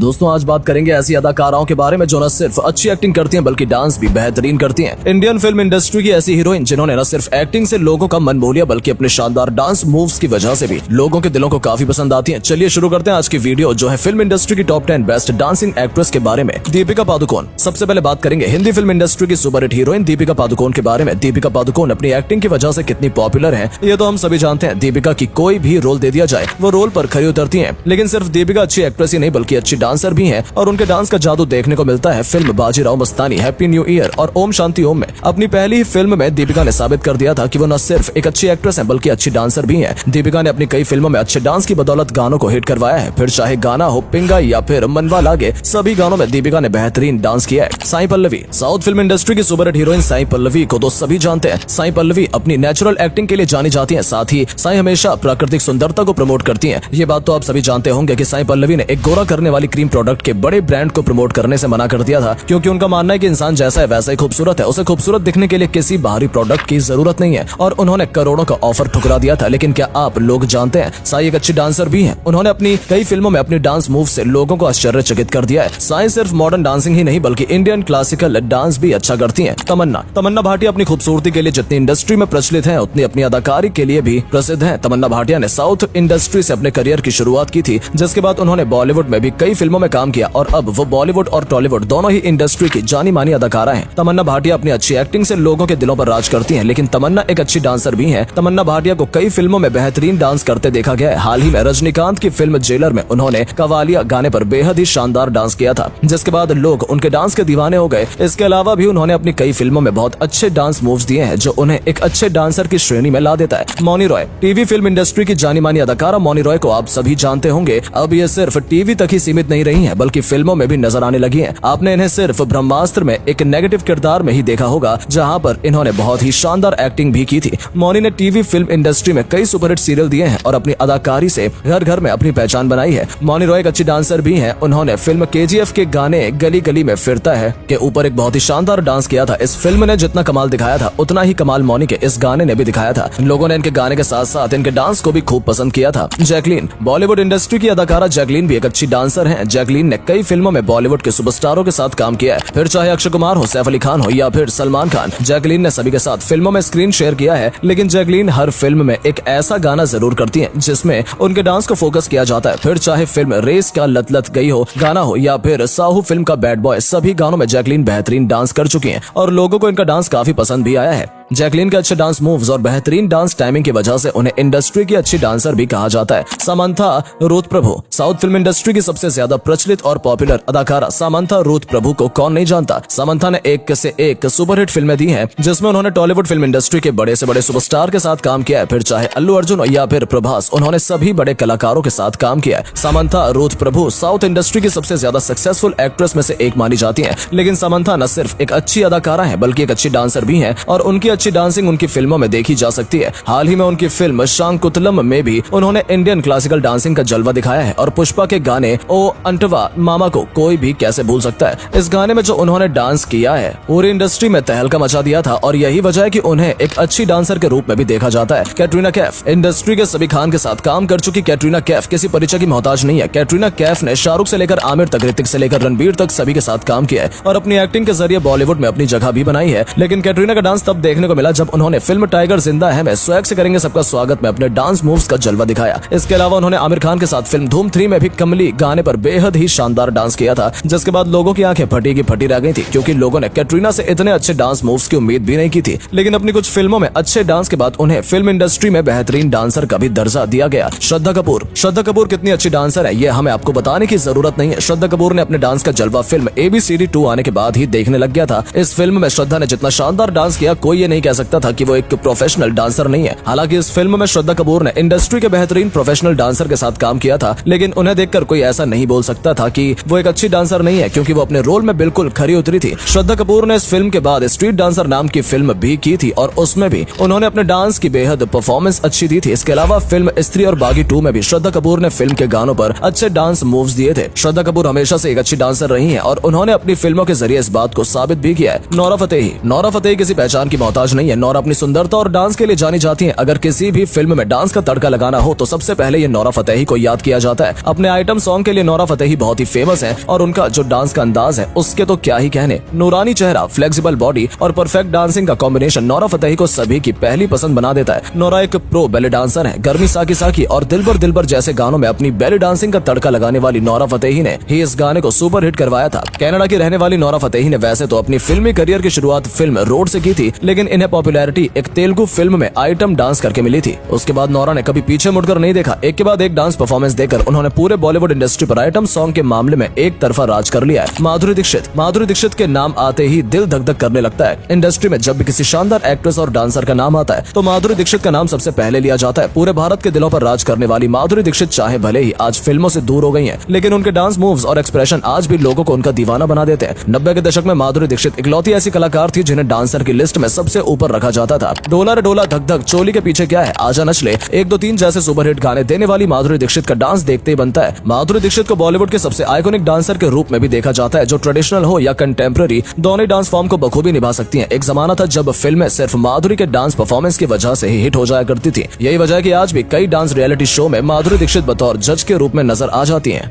दोस्तों आज बात करेंगे ऐसी अदाकाराओं के बारे में जो न सिर्फ अच्छी एक्टिंग करती हैं बल्कि डांस भी बेहतरीन करती हैं। इंडियन फिल्म इंडस्ट्री की ऐसी हीरोइन जिन्होंने न सिर्फ एक्टिंग से लोगों का मन मोह लिया बल्कि अपने शानदार डांस मूव्स की वजह से भी लोगों के दिलों को काफी पसंद आती हैं। चलिए शुरू करते हैं आज की वीडियो जो है फिल्म इंडस्ट्री की टॉप 10 बेस्ट डांसिंग एक्ट्रेस के बारे में। दीपिका पादुकोण। सबसे पहले बात करेंगे हिंदी फिल्म इंडस्ट्री की सुपरहिट हीरोइन दीपिका पादुकोण के बारे में। दीपिका पादुकोण अपनी एक्टिंग की वजह से कितनी पॉपुलर है ये तो हम सभी जानते हैं। दीपिका की कोई भी रोल दे दिया जाए वो रोल पर खरी उतरती हैं। लेकिन सिर्फ दीपिका अच्छी एक्ट्रेस ही नहीं बल्कि अच्छी डांसर भी हैं और उनके डांस का जादू देखने को मिलता है film Bajirao Mastani, happy new year और ओम शांति ओम में। अपनी पहली ही फिल्म में दीपिका ने साबित कर दिया था कि वो न सिर्फ एक अच्छी एक्ट्रेस है बल्कि अच्छी डांसर भी है। दीपिका ने अपनी कई फिल्मों में अच्छे डांस की बदौलत गानों को हिट करवाया है। फिर चाहे गाना हो पिंगा या फिर मनवा लागे, सभी गानों में दीपिका ने बेहतरीन डांस किया है। Sai Pallavi. South film industry की सुपरहिट हीरोइन साई पल्लवी को तो सभी जानते हैं। साई पल्लवी अपनी नेचुरल एक्टिंग के लिए जानी जाती है। साथ ही साई हमेशा प्राकृतिक सुंदरता को प्रमोट करती हैं। ये बात तो आप सभी जानते होंगे कि साई पल्लवी ने एक गोरा करने वाली क्रीम प्रोडक्ट के बड़े ब्रांड को प्रमोट करने से मना कर दिया था क्योंकि उनका मानना है कि इंसान जैसा है वैसा ही खूबसूरत है, उसे खूबसूरत दिखने के लिए किसी बाहरी प्रोडक्ट की जरूरत नहीं है और उन्होंने करोड़ों का ऑफर ठुकरा दिया था। लेकिन क्या आप लोग जानते हैं साई एक अच्छी डांसर भी है। उन्होंने अपनी कई फिल्मों में अपनी डांस मूव से लोगों को आश्चर्यचकित कर दिया है। साई सिर्फ मॉडर्न डांसिंग ही नहीं बल्कि इंडियन क्लासिकल डांस भी अच्छा करती है। तमन्ना भाटिया अपनी खूबसूरती के लिए जितनी इंडस्ट्री में प्रचलित है उतनी अपनी अदाकारी के लिए भी प्रसिद्ध है। तमन्ना भाटिया ने साउथ इंडस्ट्री से अपने करियर की शुरुआत की थी जिसके बाद उन्होंने बॉलीवुड में भी कई फिल्मों में काम किया और अब वो बॉलीवुड और टॉलीवुड दोनों ही इंडस्ट्री की जानी मानी अदाकारा हैं। तमन्ना भाटिया अपनी अच्छी एक्टिंग से लोगों के दिलों पर राज करती हैं। लेकिन तमन्ना एक अच्छी डांसर भी हैं। तमन्ना भाटिया को कई फिल्मों में बेहतरीन डांस करते देखा गया है। हाल ही में रजनीकांत की फिल्म जेलर में उन्होंने कवालिया गाने पर बेहद ही शानदार डांस किया था जिसके बाद लोग उनके डांस के दीवाने हो गए। इसके अलावा भी उन्होंने अपनी कई फिल्मों में बहुत अच्छे डांस मूव्स दिए हैं जो उन्हें एक अच्छे डांसर की श्रेणी में ला देता है। Mouni Roy. TV film industry की जानी मानी अदाकारा मौनी रॉय को आप सभी जानते होंगे। अब ये सिर्फ टीवी तक ही सीमित नहीं रही है बल्कि फिल्मों में भी नजर आने लगी है। आपने इन्हें सिर्फ ब्रह्मास्त्र में एक नेगेटिव किरदार में ही देखा होगा जहां पर इन्होंने बहुत ही शानदार एक्टिंग भी की थी। मौनी ने टीवी फिल्म इंडस्ट्री में कई सुपरहिट सीरियल दिए हैं और अपनी अदाकारी से घर घर में अपनी पहचान बनाई है। मौनी रॉय एक अच्छी डांसर भी हैं। उन्होंने फिल्म KGF के गाने गली गली में फिरता है के ऊपर एक बहुत ही शानदार डांस किया था। इस फिल्म ने जितना कमाल दिखाया था उतना ही कमाल मौनी के इस गाने ने भी दिखाया था। लोगों ने इनके गाने के साथ साथ इनके डांस को भी खूब पसंद किया था। जैकलीन। बॉलीवुड इंडस्ट्री की अदाकारा जैकलीन भी एक अच्छी डांसर है। जैकलीन ने कई फिल्मों में बॉलीवुड के सुपरस्टारों के साथ काम किया है। फिर चाहे अक्षय कुमार हो, सैफ अली खान हो या फिर सलमान खान, जैकलीन ने सभी के साथ फिल्मों में स्क्रीन शेयर किया है। लेकिन जैकलीन हर फिल्म में एक ऐसा गाना जरूर करती है जिसमें उनके डांस को फोकस किया जाता है। फिर चाहे फिल्म रेस का लत लत गई हो गाना हो या फिर साहू फिल्म का बैड बॉय, सभी गानों में जैकलीन बेहतरीन डांस कर चुकी हैं और लोगों को इनका डांस काफी पसंद भी आया है। जैकलीन के अच्छे डांस मूव्स और बेहतरीन डांस टाइमिंग की वजह से उन्हें इंडस्ट्री की अच्छी डांसर भी कहा जाता है। सामंथा रूथ प्रभु। साउथ फिल्म इंडस्ट्री की सबसे ज्यादा प्रचलित और पॉपुलर अदाकारा सामंथा रूथ प्रभु को कौन नहीं जानता। सामंथा ने एक से एक सुपरहिट फिल्में दी हैं जिसमें उन्होंने टॉलीवुड फिल्म इंडस्ट्री के बड़े से बड़े सुपरस्टार के साथ काम किया है। फिर चाहे अल्लू अर्जुन या फिर प्रभास, उन्होंने सभी बड़े कलाकारों के साथ काम किया है। सामंथा रूथ प्रभु साउथ इंडस्ट्री की सबसे ज्यादा सक्सेसफुल एक्ट्रेस में से एक मानी जाती है। लेकिन सामंथा न सिर्फ एक अच्छी अदाकारा है बल्कि एक अच्छी डांसर भी है और उनकी अच्छी डांसिंग उनकी फिल्मों में देखी जा सकती है। हाल ही में उनकी फिल्म शांकुतलम में भी उन्होंने इंडियन क्लासिकल डांसिंग का जलवा दिखाया है और पुष्पा के गाने ओ अंटवा मामा को कोई भी कैसे भूल सकता है। इस गाने में जो उन्होंने डांस किया है पूरी इंडस्ट्री में तहलका मचा दिया था और यही वजह है कि उन्हें एक अच्छी डांसर के रूप में भी देखा जाता है। कैटरीना कैफ। इंडस्ट्री के सभी खान के साथ काम कर चुकी कैटरीना कैफ किसी परिचय की मोहताज नहीं है। कैटरीना कैफ ने शाहरुख से लेकर आमिर तक, ऋतिक से लेकर रणबीर तक सभी के साथ काम किया है और अपनी एक्टिंग के जरिए बॉलीवुड में अपनी जगह भी बनाई है। लेकिन कैटरीना का डांस तब देखने को मिला जब उन्होंने फिल्म टाइगर जिंदा है में स्वैग से करेंगे सबका स्वागत में अपने डांस मूव्स का जलवा दिखाया। इसके अलावा उन्होंने आमिर खान के साथ फिल्म धूम 3 में भी कमली गाने पर बेहद ही शानदार डांस किया था जिसके बाद लोगों की आंखें फटी की फटी रह गई थी क्योंकि लोगों ने कैटरीना से इतने अच्छे डांस मूव्स की उम्मीद भी नहीं की थी। लेकिन अपनी कुछ फिल्मों में अच्छे डांस के बाद उन्हें फिल्म इंडस्ट्री में बेहतरीन डांसर का भी दर्जा दिया गया। श्रद्धा कपूर। श्रद्धा कपूर कितनी अच्छी डांसर है ये हमें आपको बताने की जरूरत नहीं है। श्रद्धा कपूर ने अपने डांस का जलवा फिल्म ABCD 2 आने के बाद ही देखने लग गया था। इस फिल्म में श्रद्धा ने जितना शानदार डांस किया कोई ये नहीं कह सकता था कि वो एक प्रोफेशनल डांसर नहीं है। हालांकि इस फिल्म में श्रद्धा कपूर ने इंडस्ट्री के बेहतरीन प्रोफेशनल डांसर के साथ काम किया था लेकिन उन्हें देखकर कोई ऐसा नहीं बोल सकता था कि वो एक अच्छी डांसर नहीं है क्योंकि वो अपने रोल में बिल्कुल खरी उतरी थी। श्रद्धा कपूर ने इस फिल्म के बाद स्ट्रीट डांसर नाम की फिल्म भी की थी और उसमें भी उन्होंने अपने डांस की बेहद परफॉर्मेंस अच्छी दी थी। इसके अलावा फिल्म स्त्री और बागी 2 में भी श्रद्धा कपूर ने फिल्म के गानों पर अच्छे डांस मूव्स दिए थे। श्रद्धा कपूर हमेशा से एक अच्छी डांसर रही है और उन्होंने अपनी फिल्मों के जरिए इस बात को साबित भी किया है। Nora Fatehi. नोरा फतेही किसी पहचान की मोहताज राज नहीं है। नोरा अपनी सुंदरता और डांस के लिए जानी जाती हैं। अगर किसी भी फिल्म में डांस का तड़का लगाना हो तो सबसे पहले ये नोरा फतेही को याद किया जाता है। अपने आइटम सॉन्ग के लिए नोरा फतेही बहुत ही फेमस है और उनका जो डांस का अंदाज है उसके तो क्या ही कहने। नूरानी चेहरा, फ्लेक्सिबल बॉडी और परफेक्ट डांसिंग का कॉम्बिनेशन नोरा फतेही को सभी की पहली पसंद बना देता है। नोरा एक प्रो बेली डांसर है। गर्मी साकी साकी और दिलबर दिलबर जैसे गानों में अपनी बेली डांसिंग का तड़का लगाने वाली नोरा फतेही ने ही इस गाने को सुपर हिट करवाया था। कनाडा की रहने वाली नोरा फतेही ने वैसे तो अपनी फिल्मी करियर की शुरुआत फिल्म रोड से की थी, लेकिन इन्हें पॉपुलैरिटी एक तेलुगु फिल्म में आइटम डांस करके मिली थी। उसके बाद नोरा ने कभी पीछे मुड़कर नहीं देखा। एक के बाद एक डांस परफॉर्मेंस देकर उन्होंने पूरे बॉलीवुड इंडस्ट्री पर आइटम सॉन्ग के मामले में एक तरफा राज कर लिया है। माधुरी दीक्षित के नाम आते ही दिल धक धक करने लगता है। इंडस्ट्री में जब भी किसी शानदार एक्ट्रेस और डांसर का नाम आता है तो माधुरी दीक्षित का नाम सबसे पहले लिया जाता है। पूरे भारत के दिलों पर राज करने वाली माधुरी दीक्षित चाहे भले ही आज फिल्मों से दूर हो गई हैं, लेकिन उनके डांस मूव्स और एक्सप्रेशन आज भी लोगों को उनका दीवाना बना देते हैं। 90 के दशक में माधुरी दीक्षित इकलौती ऐसी कलाकार थी जिन्हें डांसर की लिस्ट में सबसे ऊपर रखा जाता था। डोला रे डोला, धक धक, चोली के पीछे क्या है, आजा नच ले, 1 2 3 जैसे सुपरहिट गाने देने वाली माधुरी दीक्षित का डांस देखते ही बनता है। माधुरी दीक्षित को बॉलीवुड के सबसे आइकॉनिक डांसर के रूप में भी देखा जाता है, जो ट्रेडिशनल हो या कंटेम्प्रेरी दोनों डांस फॉर्म को बखूबी निभा सकती हैं। एक जमाना था जब फिल्में सिर्फ माधुरी के डांस परफॉर्मेंस की वजह से ही हिट हो जाया करती थी। यही वजह है कि आज भी कई डांस रियलिटी शो में माधुरी दीक्षित बतौर जज के रूप में नजर आ जाती हैं।